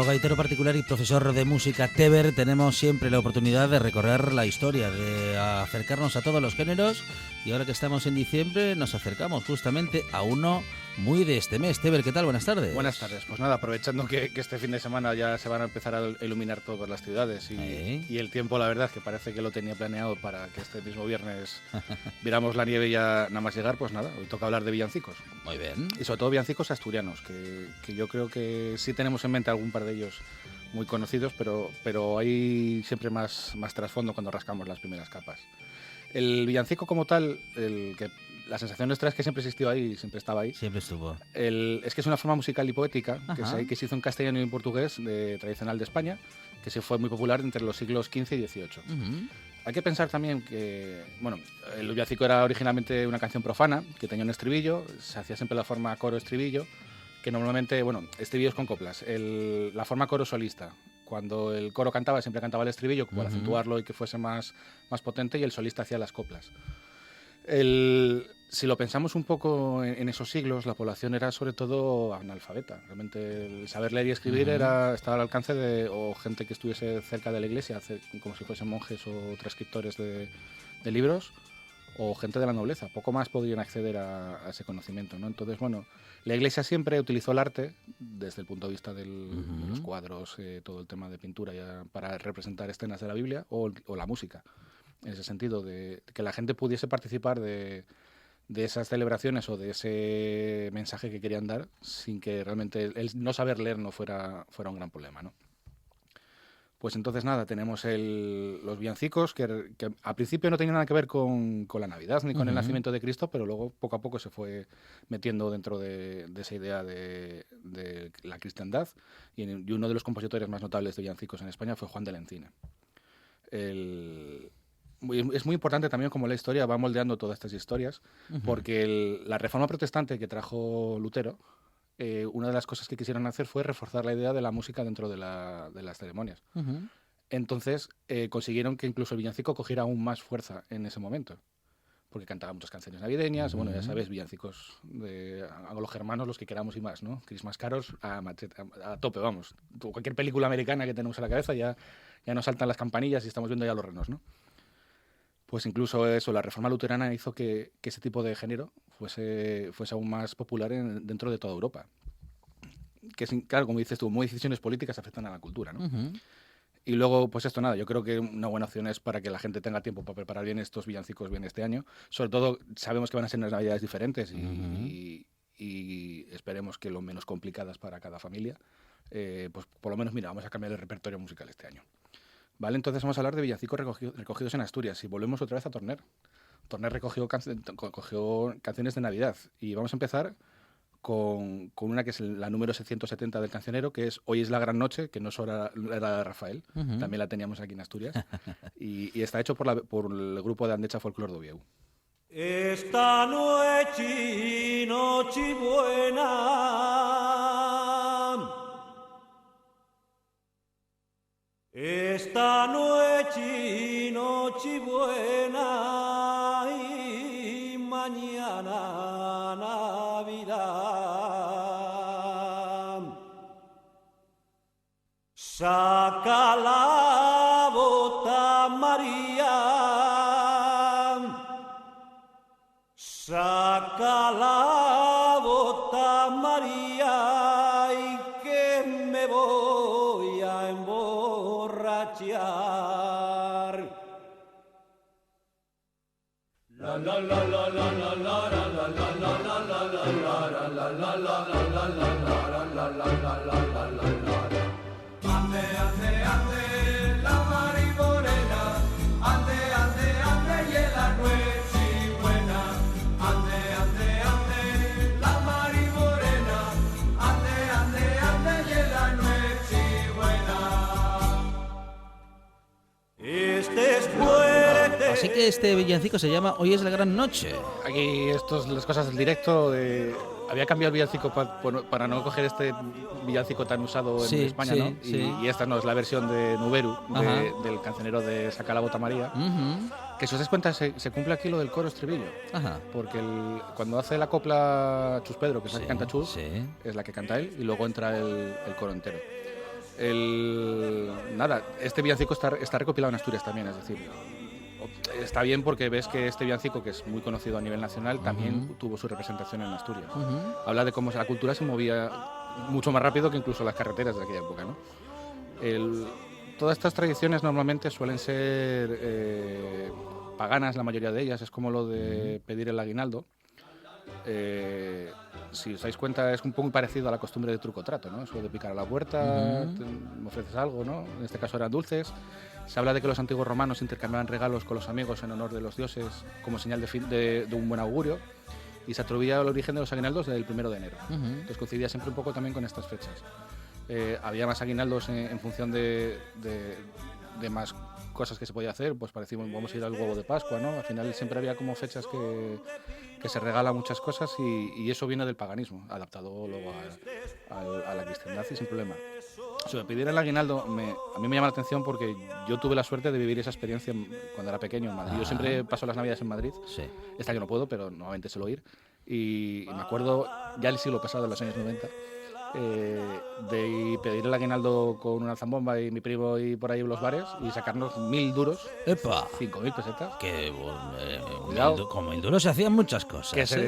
gaitero particular y profesor de música Teber, tenemos siempre la oportunidad de recorrer la historia, de acercarnos a todos los géneros, y ahora que estamos en diciembre nos acercamos justamente a uno muy de este mes. Teber, ¿qué tal? Buenas tardes. Buenas tardes. Pues nada, aprovechando que este fin de semana ya se van a empezar a iluminar todas las ciudades y el tiempo, la verdad, que parece que lo tenía planeado para que este mismo viernes viéramos la nieve ya nada más llegar, pues nada, hoy toca hablar de villancicos. Muy bien. Y sobre todo villancicos asturianos, que yo creo que sí tenemos en mente algún par de ellos muy conocidos, pero hay siempre más trasfondo cuando rascamos las primeras capas. El villancico como tal, la sensación nuestra es que siempre existió ahí, siempre estaba ahí. Siempre estuvo. Es que es una forma musical y poética que se hizo en castellano y en portugués tradicional de España, que se fue muy popular entre los siglos XV y XVIII. Hay que pensar también que, bueno, el villancico era originalmente una canción profana, que tenía un estribillo, se hacía siempre la forma coro-estribillo, que normalmente, bueno, estribillos con coplas. La forma coro solista, cuando el coro cantaba, siempre cantaba el estribillo, para acentuarlo y que fuese más potente, y el solista hacía las coplas. Si lo pensamos un poco en esos siglos, la población era sobre todo analfabeta. Realmente el saber leer y escribir estaba al alcance de gente que estuviese cerca de la iglesia, como si fuesen monjes o transcriptores de libros, o gente de la nobleza. Poco más podrían acceder a ese conocimiento, ¿no? Entonces, bueno, la iglesia siempre utilizó el arte desde el punto de vista de los cuadros, todo el tema de pintura, para representar escenas de la Biblia, o la música. En ese sentido, de que la gente pudiese participar de esas celebraciones o de ese mensaje que querían dar, sin que realmente el no saber leer no fuera un gran problema, ¿no? Pues entonces nada, tenemos los villancicos, que al principio no tenían nada que ver con la Navidad ni con el nacimiento de Cristo, pero luego poco a poco se fue metiendo dentro de esa idea de la cristiandad, y uno de los compositores más notables de villancicos en España fue Juan de la Encina. Es muy importante también cómo la historia va moldeando todas estas historias, porque la reforma protestante que trajo Lutero, una de las cosas que quisieron hacer fue reforzar la idea de la música dentro de las ceremonias. Entonces consiguieron que incluso el villancico cogiera aún más fuerza en ese momento, porque cantaba muchas canciones navideñas, bueno, ya sabes, villancicos anglo-germanos, los que queramos y más, ¿no? Christmas carols a tope, vamos. Cualquier película americana que tenemos en la cabeza ya nos saltan las campanillas y estamos viendo ya los renos, ¿no? Pues incluso eso, la reforma luterana hizo que ese tipo de género fuese aún más popular dentro de toda Europa. Claro, como dices tú, muy decisiones políticas afectan a la cultura, ¿no? Y luego, pues esto nada, yo creo que una buena opción es para que la gente tenga tiempo para preparar bien estos villancicos bien este año. Sobre todo, sabemos que van a ser unas navidades diferentes y esperemos que lo menos complicadas para cada familia. Pues por lo menos, mira, vamos a cambiar el repertorio musical este año. Vale, entonces vamos a hablar de villancicos recogidos en Asturias, y volvemos otra vez a Torner. Torner recogió canciones de Navidad, y vamos a empezar con una que es la número 670 del cancionero, que es Hoy es la gran noche, que no solo era de Rafael, también la teníamos aquí en Asturias, y está hecho por el grupo de Andecha Folklore de Oviedo. Esta noche buena. Esta noche buena y mañana Navidad. Saca la bota María, saca la bota María, y que me voy a emborrachar. La la la la la la la la la la la la la la la la. Ande, ande, ande, la marimorena, ande, ande, ande, y la noche buena. Ande, ande, ande, la marimorena, ande, ande, ande, y la noche buena. Este es fuerte. Así que este villancico se llama Hoy es la gran noche. Aquí las cosas del directo. Había cambiado el villancico para no coger este villancico tan usado en España, ¿no? Y esta no, es la versión de Nuberu, del cancionero de Saca la bota María. Que si os dais cuenta, se cumple aquí lo del coro estribillo. Porque cuando hace la copla Chus Pedro, que es la que canta Chus, es la que canta él, y luego entra el coro entero. Nada, este villancico está recopilado en Asturias también, es decir, está bien porque ves que este villancico, que es muy conocido a nivel nacional, también tuvo su representación en Asturias. Habla de cómo la cultura se movía mucho más rápido que incluso las carreteras de aquella época, ¿no? Todas estas tradiciones normalmente suelen ser paganas, la mayoría de ellas. Es como lo de pedir el aguinaldo. Si os dais cuenta, es un poco parecido a la costumbre de truco-trato, ¿no? Eso de picar a la puerta, me ofreces algo, ¿no? En este caso eran dulces. Se habla de que los antiguos romanos intercambiaban regalos con los amigos en honor de los dioses como señal de un buen augurio, y se atribuía el origen de los aguinaldos del 1 de enero. Entonces coincidía siempre un poco también con estas fechas. Había más aguinaldos en función de más cosas que se podía hacer, pues parecimos, vamos a ir al huevo de Pascua, ¿no? Al final siempre había como fechas que se regalan muchas cosas, y eso viene del paganismo, adaptado luego a la cristiandad y sin problema. Sobre pedir el aguinaldo, a mí me llama la atención porque yo tuve la suerte de vivir esa experiencia cuando era pequeño en Madrid. Yo siempre paso las Navidades en Madrid. Sí. Este año no puedo, pero normalmente suelo ir. Y me acuerdo, ya el siglo pasado, en los años 90, de pedir el aguinaldo con una zambomba y mi primo y por ahí en los bares y sacarnos 1.000 duros. ¡Epa! 5.000 pesetas. Que con 1.000 duros se hacían muchas cosas. Que se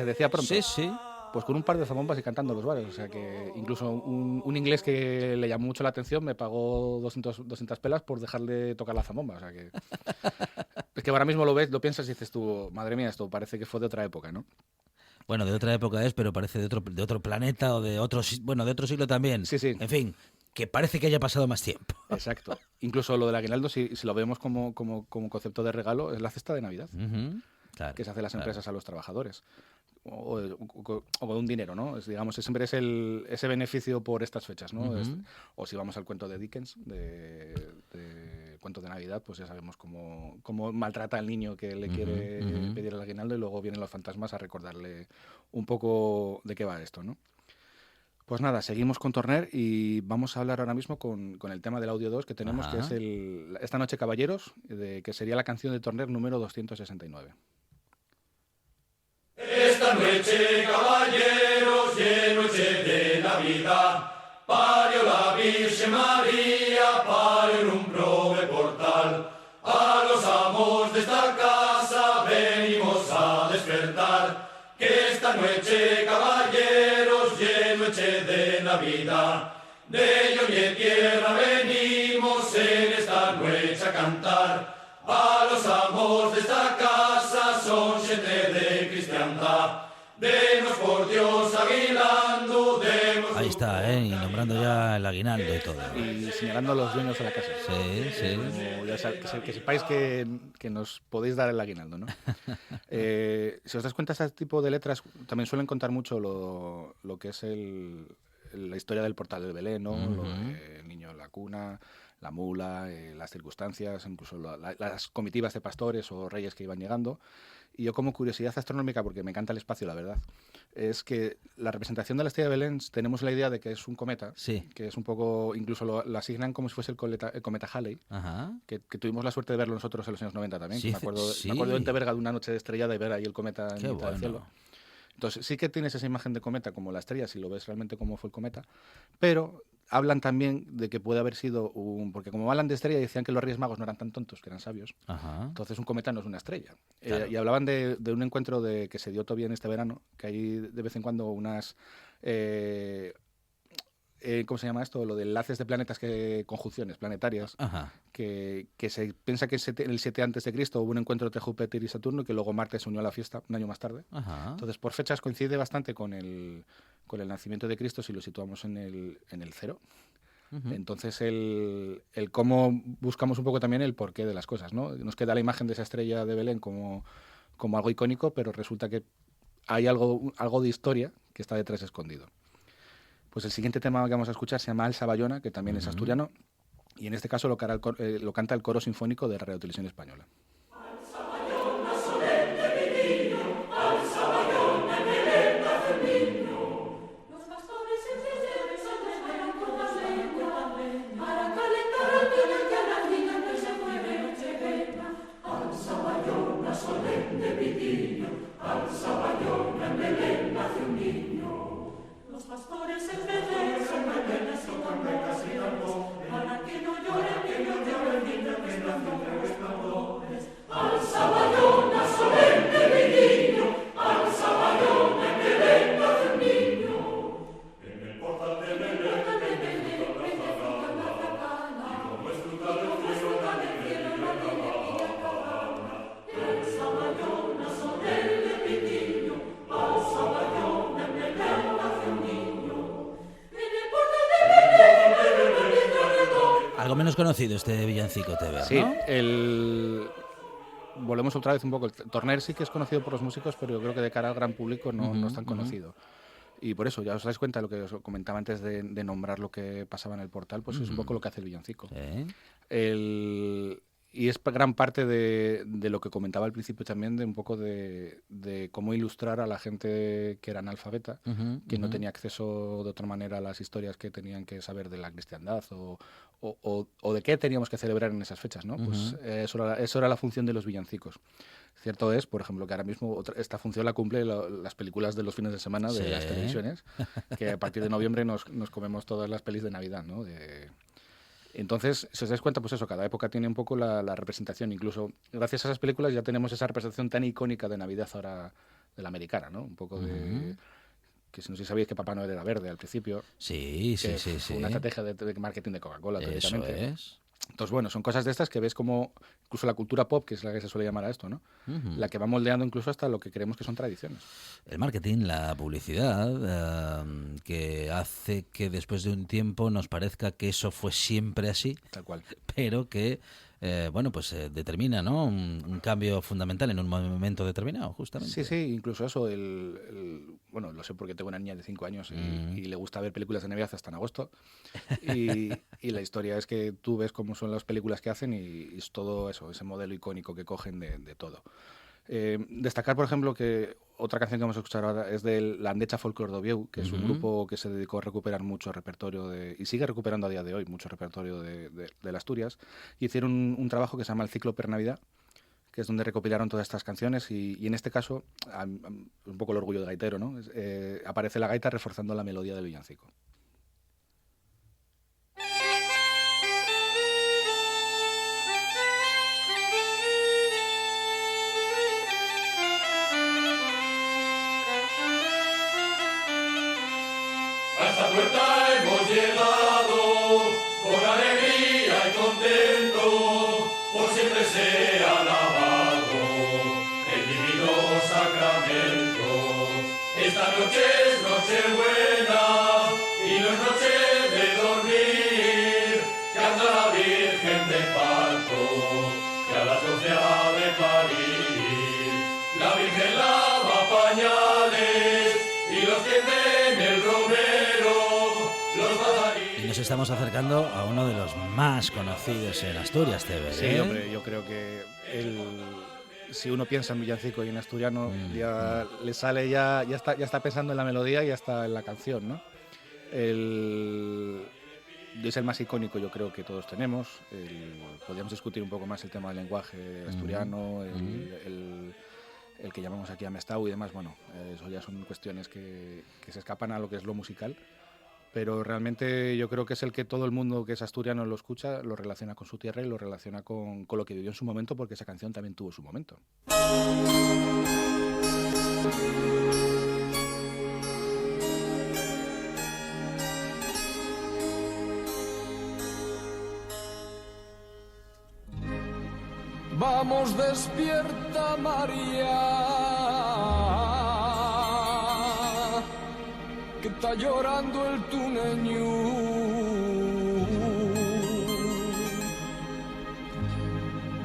decía pronto. Sí, sí. Pues con un par de zambombas y cantando en los bares. O sea que incluso un inglés que le llamó mucho la atención me pagó 200 pelas por dejarle tocar la zambomba. O sea que es que ahora mismo lo ves, lo piensas y dices tú, madre mía, esto parece que fue de otra época, ¿no? Bueno, de otra época es, pero parece de otro planeta o de otro siglo también. Sí, sí. En fin, que parece que haya pasado más tiempo. Exacto. Incluso lo del aguinaldo, si lo vemos como concepto de regalo, es la cesta de Navidad, que se hace las empresas a los trabajadores. O un dinero, ¿no? Siempre es ese beneficio por estas fechas, ¿no? O si vamos al cuento de Dickens, de cuento de Navidad, pues ya sabemos cómo maltrata al niño que le quiere pedir el aguinaldo, y luego vienen los fantasmas a recordarle un poco de qué va esto, ¿no? Pues nada, seguimos con Torner y vamos a hablar ahora mismo con el tema del audio 2 que tenemos, que es Esta noche, caballeros, que sería la canción de Torner número 269. Esta noche, caballeros, y en noche de Navidad, parió la Virgen María, parió en un prove portal. A los amos de esta casa venimos a despertar, que esta noche, caballeros, y en noche de Navidad, de ellos y de tierra venimos en esta noche a cantar. A los amos de esta casa son gente de cristiandad. Denos por Dios aguinaldo, demos. Ahí está, y nombrando ya el aguinaldo y todo. Y señalando a los dueños de la casa. Sí, sí. Que sepáis que nos podéis dar el aguinaldo, ¿no? Si os das cuenta, este tipo de letras también suelen contar mucho lo que es la historia del portal del Belén, ¿no? Lo del niño en la cuna, la mula, las circunstancias, incluso las comitivas de pastores o reyes que iban llegando. Y yo, como curiosidad astronómica, porque me encanta el espacio, la verdad, es que la representación de la estrella de Belén, tenemos la idea de que es un cometa, que es un poco, incluso lo asignan como si fuese el cometa Halley, que tuvimos la suerte de verlo nosotros en los años 90 también. Me acuerdo en Teberga de una noche estrellada y ver ahí el cometa en mitad del cielo. Entonces sí que tienes esa imagen de cometa como la estrella, si lo ves realmente como fue el cometa, pero hablan también de que puede haber sido porque como hablan de estrella, decían que los Reyes Magos no eran tan tontos, que eran sabios. Entonces un cometa no es una estrella. Claro. Y hablaban de un encuentro que se dio todavía en este verano, que hay de vez en cuando unas... ¿cómo se llama esto? Lo de enlaces de planetas, conjunciones planetarias, que se piensa que en el 7 a.C. hubo un encuentro entre Júpiter y Saturno, y que luego Marte se unió a la fiesta un año más tarde. Entonces, por fechas coincide bastante con el nacimiento de Cristo, si lo situamos en el 0. Entonces, el cómo buscamos un poco también el porqué de las cosas, ¿no? Nos queda la imagen de esa estrella de Belén como algo icónico, pero resulta que hay algo de historia que está detrás escondido. Pues el siguiente tema que vamos a escuchar se llama Alsa Bayona, que también es asturiano, y en este caso lo canta el coro sinfónico de Radio Televisión Española. Los pastores en Belén son mañanas y trompetas y menos conocido este villancico Teber, Sí, ¿no? Volvemos otra vez un poco. El Torner sí que es conocido por los músicos, pero yo creo que de cara al gran público no es tan conocido. Y por eso, ya os dais cuenta de lo que os comentaba antes de nombrar lo que pasaba en el portal, pues es un poco lo que hace el villancico. Sí. Y es gran parte de lo que comentaba al principio también, de un poco de cómo ilustrar a la gente que era analfabeta, que no tenía acceso de otra manera a las historias que tenían que saber de la cristiandad o de qué teníamos que celebrar en esas fechas, ¿no? Pues eso era la función de los villancicos. Cierto es, por ejemplo, que ahora mismo esta función la cumple las películas de los fines de semana de las televisiones, que a partir de noviembre nos comemos todas las pelis de Navidad, ¿no? Entonces, si os dais cuenta, pues eso, cada época tiene un poco la representación. Incluso gracias a esas películas ya tenemos esa representación tan icónica de Navidad ahora de la americana, ¿no? Un poco de... Que no sé si sabéis que Papá Noel era verde al principio. Sí. Fue una estrategia de marketing de Coca-Cola, teóricamente. Eso es. Entonces, bueno, son cosas de estas que ves como incluso la cultura pop, que es la que se suele llamar a esto, ¿no? La que va moldeando incluso hasta lo que creemos que son tradiciones. El marketing, la publicidad, que hace que después de un tiempo nos parezca que eso fue siempre así, Tal cual. pero que determina, ¿no? un cambio fundamental en un momento determinado, justamente. Sí, incluso eso. Bueno, lo sé porque tengo una niña de 5 años y le gusta ver películas de Navidad hasta en agosto. Y la historia es que tú ves cómo son las películas que hacen y es todo eso, ese modelo icónico que cogen de todo. Destacar, por ejemplo, que otra canción que vamos a escuchar ahora es de la Andecha Folklore d'Ovieu, que es un grupo que se dedicó a recuperar mucho repertorio y sigue recuperando a día de hoy mucho repertorio de Asturias, y hicieron un trabajo que se llama el Ciclo per Navidad, que es donde recopilaron todas estas canciones y en este caso, un poco el orgullo de gaitero, ¿no? Aparece la gaita reforzando la melodía del villancico. A esta puerta hemos llegado con alegría y contento, por siempre sea alabado el divino sacramento. Esta noche es noche buena y no es noche de dormir, que anda la Virgen de Parto, que a las 12 ha de parir. La Virgen lava pañales y los tiende en el romero, los pajarillos. Y nos estamos acercando a uno de los más conocidos en Asturias, Teber. Sí, hombre, yo creo que si uno piensa en villancico y en asturiano, ya le sale, ya está pensando en la melodía y ya está en la canción, ¿no? Es el más icónico, yo creo, que todos tenemos. Podríamos discutir un poco más el tema del lenguaje asturiano, el que llamamos aquí amestau y demás. Bueno, eso ya son cuestiones que se escapan a lo que es lo musical. Pero realmente yo creo que es el que todo el mundo que es asturiano lo escucha, lo relaciona con su tierra y lo relaciona con lo que vivió en su momento, porque esa canción también tuvo su momento. Vamos, despierta, María, que está llorando el tuneño.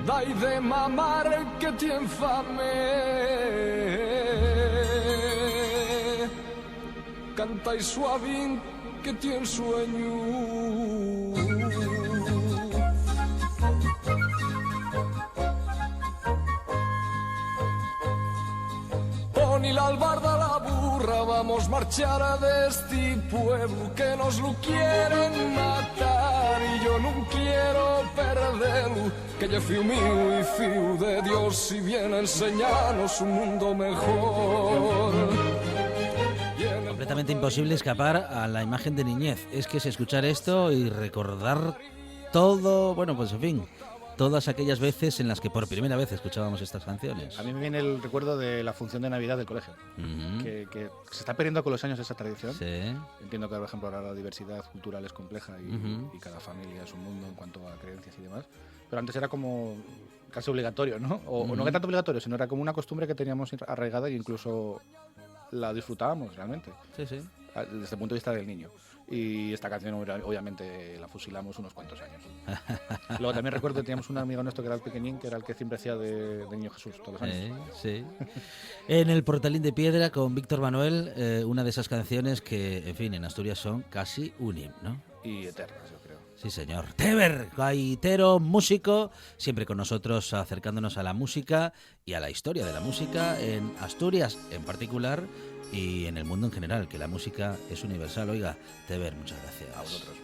Dai de mamar que tiene fame, canta y suavín que tiene sueño. Ni la albarda la burra, vamos marchar de este pueblo que nos lo quieren matar y yo no quiero perderlo, que yo fui mío y fui de Dios y viene a enseñarnos un mundo mejor. Completamente imposible escapar a la imagen de niñez. Es que es escuchar esto y recordar todo, bueno, pues en fin, todas aquellas veces en las que por primera vez escuchábamos estas canciones. A mí me viene el recuerdo de la función de Navidad del colegio, que se está perdiendo con los años esa tradición. Sí. Entiendo que, por ejemplo, ahora la diversidad cultural es compleja y cada familia es un mundo en cuanto a creencias y demás. Pero antes era como casi obligatorio, ¿no? O no que tanto obligatorio, sino era como una costumbre que teníamos arraigada e incluso la disfrutábamos realmente. Sí, sí. desde el punto de vista del niño. Y esta canción obviamente la fusilamos unos cuantos años. Luego también recuerdo que teníamos un amigo nuestro que era el pequeñín, que era el que siempre hacía de Niño Jesús todos los años. Sí. En el Portalín de Piedra con Víctor Manuel, una de esas canciones que, en fin, en Asturias son casi un himno. Y eternas, yo creo. Sí, señor. Teber, gaitero, músico, siempre con nosotros acercándonos a la música y a la historia de la música en Asturias en particular y en el mundo en general, que la música es universal. Oiga, Teber, muchas gracias. A vosotros.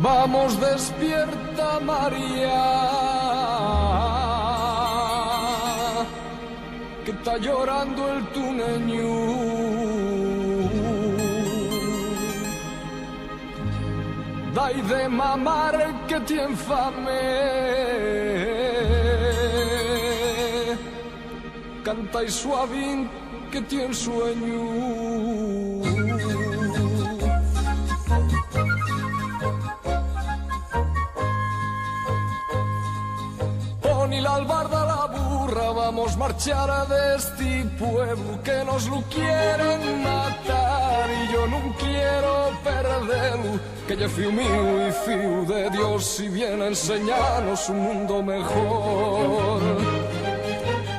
Vamos, despierta, María, que está llorando el tuneño. Dai de mamar que tiene fame. Canta y suavín que tiene sueño. Pon y la albarda a la burra, vamos marchar a de este pueblo que nos lo quieren matar y yo no quiero perderlo, que ya fui mío y fío de Dios y viene a enseñarnos un mundo mejor.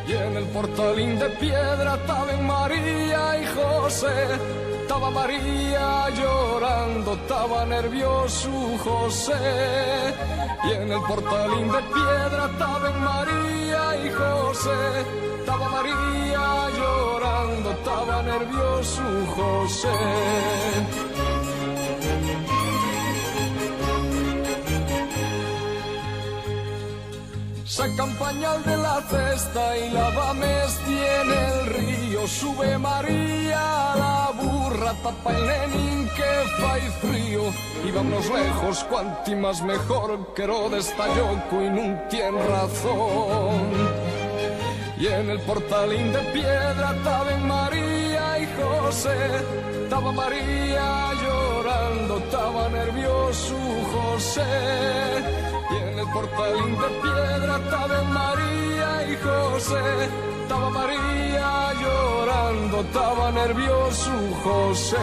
Y en el portalín de piedra estaban María y José. Estaba María llorando, estaba nervioso José. Y en el portalín de piedra estaban María y José. Estaba María llorando, estaba nervioso José. Sacan pañal de la cesta y lavames tiene el río. Sube María a la burra, tapa el nenín que fai frío. Y vámonos lejos, cuanti más mejor, que Herodes está loco y no tiene razón. Y en el portalín de piedra estaban María y José. Estaba María llorando, estaba nervioso José. Y en el portalín de piedra estaban María y José. Estaba María llorando, estaba nervioso José.